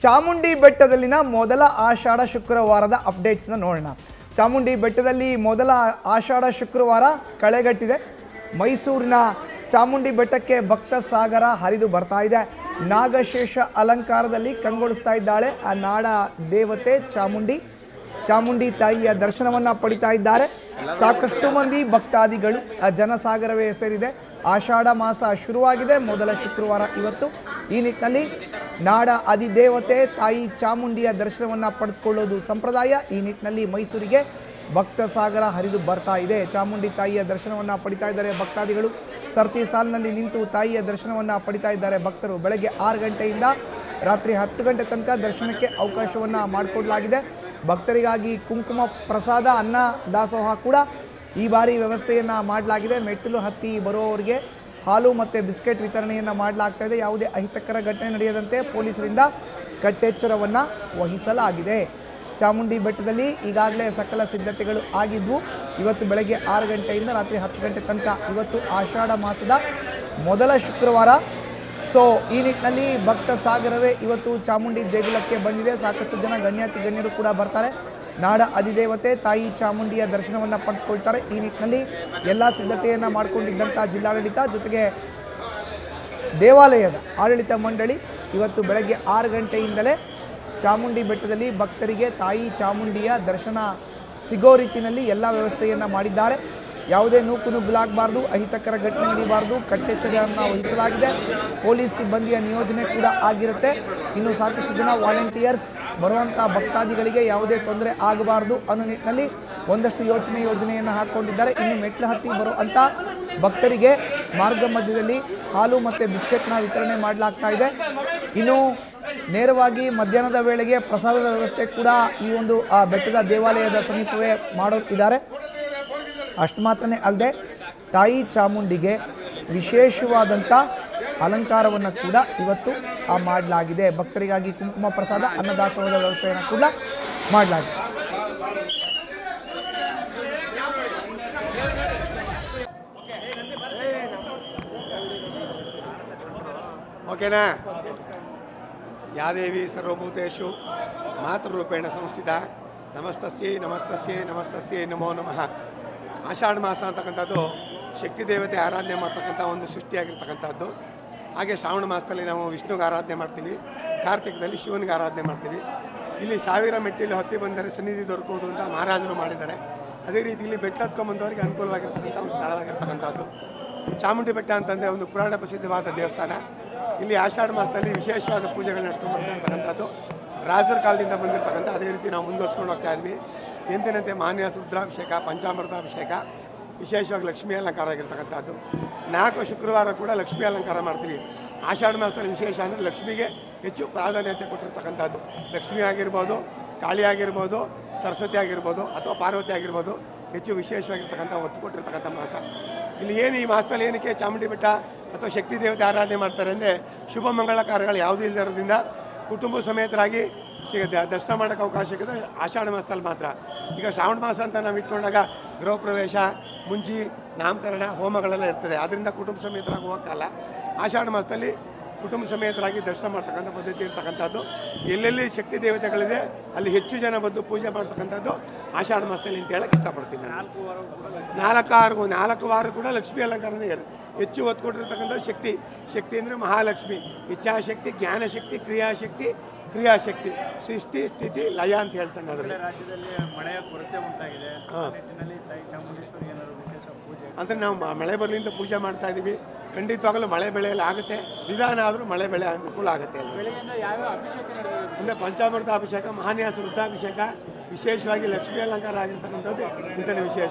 ಚಾಮುಂಡಿ ಬೆಟ್ಟದಲ್ಲಿನ ಮೊದಲ ಆಷಾಢ ಶುಕ್ರವಾರದ ಅಪ್ಡೇಟ್ಸ್ನ ನೋಡೋಣ. ಚಾಮುಂಡಿ ಬೆಟ್ಟದಲ್ಲಿ ಮೊದಲ ಆಷಾಢ ಶುಕ್ರವಾರ ಕಳೆಗಟ್ಟಿದೆ. ಮೈಸೂರಿನ ಚಾಮುಂಡಿ ಬೆಟ್ಟಕ್ಕೆ ಭಕ್ತ ಸಾಗರ ಹರಿದು ಬರ್ತಾ ಇದೆ. ನಾಗಶೇಷ ಅಲಂಕಾರದಲ್ಲಿ ಕಂಗೊಳಿಸ್ತಾ ಇದ್ದಾಳೆ ಆ ನಾಡ ದೇವತೆ ಚಾಮುಂಡಿ ತಾಯಿಯ ದರ್ಶನವನ್ನು ಪಡಿತಾ ಇದ್ದಾರೆ. ಸಾಕಷ್ಟು ಮಂದಿ ಭಕ್ತಾದಿಗಳು ಜನಸಾಗರವೇ ಸೇರಿದೆ. ಆಷಾಢ ಮಾಸ ಶುರುವಾಗಿದೆ. ಮೊದಲ ಶುಕ್ರವಾರ ಇವತ್ತು. ಈ ನಿಟ್ಟಿನಲ್ಲಿ ನಾಡ ಅಧಿದೇವತೆ ತಾಯಿ ಚಾಮುಂಡಿಯ ದರ್ಶನವನ್ನು ಪಡೆದುಕೊಳ್ಳೋದು ಸಂಪ್ರದಾಯ. ಈ ನಿಟ್ಟಿನಲ್ಲಿ ಮೈಸೂರಿಗೆ ಭಕ್ತ ಸಾಗರ ಹರಿದು ಬರ್ತಾ ಇದೆ. ಚಾಮುಂಡಿ ತಾಯಿಯ ದರ್ಶನವನ್ನು ಪಡಿತಾ ಇದ್ದಾರೆ ಭಕ್ತಾದಿಗಳು. ಸರ್ತಿ ಸಾಲಿನಲ್ಲಿ ನಿಂತು ತಾಯಿಯ ದರ್ಶನವನ್ನು ಪಡಿತಾ ಇದ್ದಾರೆ ಭಕ್ತರು. ಬೆಳಗ್ಗೆ 6 ಗಂಟೆಯಿಂದ ರಾತ್ರಿ 10 ಗಂಟೆ ತನಕ ದರ್ಶನಕ್ಕೆ ಅವಕಾಶವನ್ನು ಮಾಡಿಕೊಡಲಾಗಿದೆ. ಭಕ್ತರಿಗಾಗಿ ಕುಂಕುಮ ಪ್ರಸಾದ ಅನ್ನ ದಾಸೋಹ ಕೂಡ ಈ ಬಾರಿ ವ್ಯವಸ್ಥೆಯನ್ನು ಮಾಡಲಾಗಿದೆ. ಮೆಟ್ಟಿಲು ಹತ್ತಿ ಬರುವವರಿಗೆ ಹಾಲು ಮತ್ತು ಬಿಸ್ಕೆಟ್ ವಿತರಣೆಯನ್ನು ಮಾಡಲಾಗ್ತಾ ಇದೆ. ಯಾವುದೇ ಅಹಿತಕರ ಘಟನೆ ನಡೆಯದಂತೆ ಪೊಲೀಸರಿಂದ ಕಟ್ಟೆಚ್ಚರವನ್ನು ವಹಿಸಲಾಗಿದೆ. ಚಾಮುಂಡಿ ಬೆಟ್ಟದಲ್ಲಿ ಈಗಾಗಲೇ ಸಕಲ ಸಿದ್ಧತೆಗಳು ಆಗಿದ್ವು. ಇವತ್ತು ಬೆಳಗ್ಗೆ 6 ಗಂಟೆಯಿಂದ ರಾತ್ರಿ 10 ಗಂಟೆ ತನಕ ಇವತ್ತು ಆಷಾಢ ಮಾಸದ ಮೊದಲ ಶುಕ್ರವಾರ. ಸೊ ಈ ನಿಟ್ಟಿನಲ್ಲಿ ಭಕ್ತ ಸಾಗರವೇ ಇವತ್ತು ಚಾಮುಂಡಿ ದೇಗುಲಕ್ಕೆ ಬಂದಿದೆ. ಸಾಕಷ್ಟು ಜನ ಗಣ್ಯಾತಿ ಗಣ್ಯರು ಕೂಡ ಬರ್ತಾರೆ. ನಾಡ ಅಧಿದೇವತೆ ತಾಯಿ ಚಾಮುಂಡಿಯ ದರ್ಶನವನ್ನು ಪಡೆದುಕೊಳ್ತಾರೆ. ಈ ನಿಟ್ಟಿನಲ್ಲಿ ಎಲ್ಲ ಸಿದ್ಧತೆಯನ್ನು ಮಾಡಿಕೊಂಡಿದ್ದಂಥ ಜಿಲ್ಲಾಡಳಿತ ಜೊತೆಗೆ ದೇವಾಲಯದ ಆಡಳಿತ ಮಂಡಳಿ ಇವತ್ತು ಬೆಳಗ್ಗೆ 6 ಗಂಟೆಯಿಂದಲೇ ಚಾಮುಂಡಿ ಬೆಟ್ಟದಲ್ಲಿ ಭಕ್ತರಿಗೆ ತಾಯಿ ಚಾಮುಂಡಿಯ ದರ್ಶನ ಸಿಗೋ ರೀತಿಯಲ್ಲಿ ಎಲ್ಲ ವ್ಯವಸ್ಥೆಯನ್ನು ಮಾಡಿದ್ದಾರೆ. ಯಾವುದೇ ನೂಕು ನುಗ್ಗಲಾಗಬಾರ್ದು, ಅಹಿತಕರ ಘಟನೆ ನಡೀಬಾರ್ದು, ಕಟ್ಟೆಚ್ಚರವನ್ನು ವಹಿಸಲಾಗಿದೆ. ಪೊಲೀಸ್ ಸಿಬ್ಬಂದಿಯ ನಿಯೋಜನೆ ಕೂಡ ಆಗಿರುತ್ತೆ. ಇನ್ನು ಸಾಕಷ್ಟು ಜನ ವಾಲಂಟಿಯರ್ಸ್ ಬರುವಂಥ ಭಕ್ತಾದಿಗಳಿಗೆ ಯಾವುದೇ ತೊಂದರೆ ಆಗಬಾರ್ದು ಅನ್ನೋ ನಿಟ್ಟಿನಲ್ಲಿ ಒಂದಷ್ಟು ಯೋಜನೆಯನ್ನು ಹಾಕ್ಕೊಂಡಿದ್ದಾರೆ. ಇನ್ನು ಮೆಟ್ಲು ಹತ್ತಿ ಬರುವಂಥ ಭಕ್ತರಿಗೆ ಮಾರ್ಗ ಮಧ್ಯದಲ್ಲಿ ಹಾಲು ಮತ್ತು ಬಿಸ್ಕೆಟ್ನ ವಿತರಣೆ ಮಾಡಲಾಗ್ತಾ ಇದೆ. ಇನ್ನು ನೇರವಾಗಿ ಮಧ್ಯಾಹ್ನದ ವೇಳೆಗೆ ಪ್ರಸಾದದ ವ್ಯವಸ್ಥೆ ಕೂಡ ಈ ಒಂದು ಬೆಟ್ಟದ ದೇವಾಲಯದ ಸಮೀಪವೇ ಮಾಡೋರಿದ್ದಾರೆ. ಅಷ್ಟು ಮಾತ್ರನೇ ಅಲ್ಲದೆ ತಾಯಿ ಚಾಮುಂಡಿಗೆ ವಿಶೇಷವಾದಂಥ ಅಲಂಕಾರವನ್ನು ಕೂಡ ಇವತ್ತು ಮಾಡಲಾಗಿದೆ. ಭಕ್ತರಿಗಾಗಿ ಕುಂಕುಮ ಪ್ರಸಾದ ಅನ್ನದಾಸೋಹದ ವ್ಯವಸ್ಥೆಯನ್ನು ಕೂಡ ಮಾಡಲಾಗಿದೆ. ಓಕೆನಾ? ಯಾದೇವಿ ಸರ್ವಭೂತೇಷು ಮಾತೃರೂಪೇಣ ಸಂಸ್ಥಿತ ನಮಸ್ತಸ್ಯೈ ನಮೋ ನಮಃ. ಆಷಾಢ ಮಾಸ ಅಂತಕ್ಕಂಥದ್ದು ಶಕ್ತಿ ದೇವತೆ ಆರಾಧನೆ ಮಾಡ್ತಕ್ಕಂಥ ಒಂದು ಸೃಷ್ಟಿಯಾಗಿರ್ತಕ್ಕಂಥದ್ದು. ಹಾಗೆ ಶ್ರಾವಣ ಮಾಸದಲ್ಲಿ ನಾವು ವಿಷ್ಣುಗೆ ಆರಾಧನೆ ಮಾಡ್ತೀವಿ, ಕಾರ್ತಿಕದಲ್ಲಿ ಶಿವನಿಗೆ ಆರಾಧನೆ ಮಾಡ್ತೀವಿ. ಇಲ್ಲಿ 1000 ಮೆಟ್ಟಿಲು ಹತ್ತಿ ಬಂದರೆ ಸನ್ನಿಧಿ ದೊರಕುವುದು ಅಂತ ಮಹಾರಾಜರು ಮಾಡಿದ್ದಾರೆ. ಅದೇ ರೀತಿ ಇಲ್ಲಿ ಬೆಟ್ಟ ಹತ್ಕೊಂಡ್ಬಂದವರಿಗೆ ಅನುಕೂಲವಾಗಿರ್ತಕ್ಕಂಥ ಒಂದು ಸ್ಥಳವಾಗಿರ್ತಕ್ಕಂಥದ್ದು ಚಾಮುಂಡಿ ಬೆಟ್ಟ ಅಂತಂದರೆ ಒಂದು ಪುರಾಣ ಪ್ರಸಿದ್ಧವಾದ ದೇವಸ್ಥಾನ. ಇಲ್ಲಿ ಆಷಾಢ ಮಾಸದಲ್ಲಿ ವಿಶೇಷವಾದ ಪೂಜೆಗಳು ನಡ್ಕೊಂಡು ಬರ್ತಾ ಇರ್ತಕ್ಕಂಥದ್ದು ರಾಜರ ಕಾಲದಿಂದ ಬಂದಿರತಕ್ಕಂಥ. ಅದೇ ರೀತಿ ನಾವು ಮುಂದುವರ್ಸ್ಕೊಂಡು ಹೋಗ್ತಾ ಇದ್ವಿ. ಎಂದಿನಂತೆ ಮಾನ್ಯಾಸ ರುದ್ರಾಭಿಷೇಕ, ಪಂಚಾಮೃತಾಭಿಷೇಕ, ವಿಶೇಷವಾಗಿ ಲಕ್ಷ್ಮೀ ಅಲಂಕಾರ ಆಗಿರ್ತಕ್ಕಂಥದ್ದು. 4 ಶುಕ್ರವಾರ ಕೂಡ ಲಕ್ಷ್ಮೀ ಅಲಂಕಾರ ಮಾಡ್ತೀವಿ. ಆಷಾಢ ಮಾಸದಲ್ಲಿ ವಿಶೇಷ ಅಂದರೆ ಲಕ್ಷ್ಮಿಗೆ ಹೆಚ್ಚು ಪ್ರಾಧಾನ್ಯತೆ ಕೊಟ್ಟಿರ್ತಕ್ಕಂಥದ್ದು. ಲಕ್ಷ್ಮಿ ಆಗಿರ್ಬೋದು, ಕಾಳಿ ಆಗಿರ್ಬೋದು, ಸರಸ್ವತಿ ಆಗಿರ್ಬೋದು ಅಥವಾ ಪಾರ್ವತಿ ಆಗಿರ್ಬೋದು, ಹೆಚ್ಚು ವಿಶೇಷವಾಗಿರ್ತಕ್ಕಂಥ ಒತ್ತು ಕೊಟ್ಟಿರ್ತಕ್ಕಂಥ ಮಾಸ. ಇಲ್ಲಿ ಏನು ಈ ಮಾಸದಲ್ಲಿ ಏನಕ್ಕೆ ಚಾಮುಂಡಿ ಬೆಟ್ಟ ಅಥವಾ ಶಕ್ತಿ ದೇವತೆ ಆರಾಧನೆ ಮಾಡ್ತಾರೆ ಅಂದರೆ ಶುಭ ಮಂಗಳ ಕಾರ್ಯಗಳು ಯಾವುದೂ ಇಲ್ಲದಿರೋದ್ರಿಂದ ಕುಟುಂಬ ಸಮೇತರಾಗಿ ದರ್ಶನ ಮಾಡೋಕ್ಕೆ ಅವಕಾಶ ಸಿಗೋದು ಆಷಾಢ ಮಾಸದಲ್ಲಿ ಮಾತ್ರ. ಈಗ ಶ್ರಾವಣ ಮಾಸ ಅಂತ ನಾವು ಇಟ್ಕೊಂಡಾಗ ಗೃಹ ಪ್ರವೇಶ, ಮುಂಜಿ, ನಾಮಕರಣ, ಹೋಮಗಳೆಲ್ಲ ಇರ್ತದೆ. ಆದ್ದರಿಂದ ಕುಟುಂಬ ಸಮೇತರಾಗಿ ಹೋಗೋಕ್ಕಲ್ಲ. ಆಷಾಢ ಮಾಸದಲ್ಲಿ ಕುಟುಂಬ ಸಮೇತರಾಗಿ ದರ್ಶನ ಮಾಡ್ತಕ್ಕಂಥ ಪದ್ಧತಿ ಇರ್ತಕ್ಕಂಥದ್ದು. ಎಲ್ಲೆಲ್ಲಿ ಶಕ್ತಿ ದೇವತೆಗಳಿದೆ ಅಲ್ಲಿ ಹೆಚ್ಚು ಜನ ಬಂದು ಪೂಜೆ ಮಾಡ್ತಕ್ಕಂಥದ್ದು ಆಷಾಢ ಮಾಸದಲ್ಲಿ ಅಂತ ಹೇಳಕ್ಕೆ ಇಷ್ಟಪಡ್ತೀನಿ ನಾನು. 4 ವಾರ ಕೂಡ ಲಕ್ಷ್ಮೀ ಅಲಂಕಾರನೇ ಹೆಚ್ಚು ಒತ್ತು ಕೊಟ್ಟಿರ್ತಕ್ಕಂಥದ್ದು ಶಕ್ತಿ ಅಂದರೆ ಮಹಾಲಕ್ಷ್ಮಿ. ಇಚ್ಛಾಶಕ್ತಿ, ಜ್ಞಾನಶಕ್ತಿ, ಕ್ರಿಯಾಶಕ್ತಿ, ಸೃಷ್ಟಿ, ಸ್ಥಿತಿ, ಲಯ ಅಂತ ಹೇಳ್ತಾನೆ. ಅದರಲ್ಲಿ ಮಳೆಯ ಕೊರತೆ ಉಂಟಾಗಿದೆ. ಅಂದರೆ ನಾವು ಮಳೆ ಬರಲಿ ಅಂತ ಪೂಜೆ ಮಾಡ್ತಾ ಇದ್ದೀವಿ. ಖಂಡಿತವಾಗಲೂ ಮಳೆ ಬೆಳೆಯಲ್ಲಿ ಆಗುತ್ತೆ. ನಿಧಾನ ಆದರೂ ಮಳೆ ಬೆಳೆ ಅನುಕೂಲ ಆಗುತ್ತೆ. ಅಂದರೆ ಪಂಚಾಮೃತ ಅಭಿಷೇಕ, ಮಹಾನ್ಯಾಸ ರುದ್ರಾಭಿಷೇಕ, ವಿಶೇಷವಾಗಿ ಲಕ್ಷ್ಮೀ ಅಲಂಕಾರ ಆಗಿರ್ತಕ್ಕಂಥದ್ದು ಇಂಥನೇ ವಿಶೇಷ.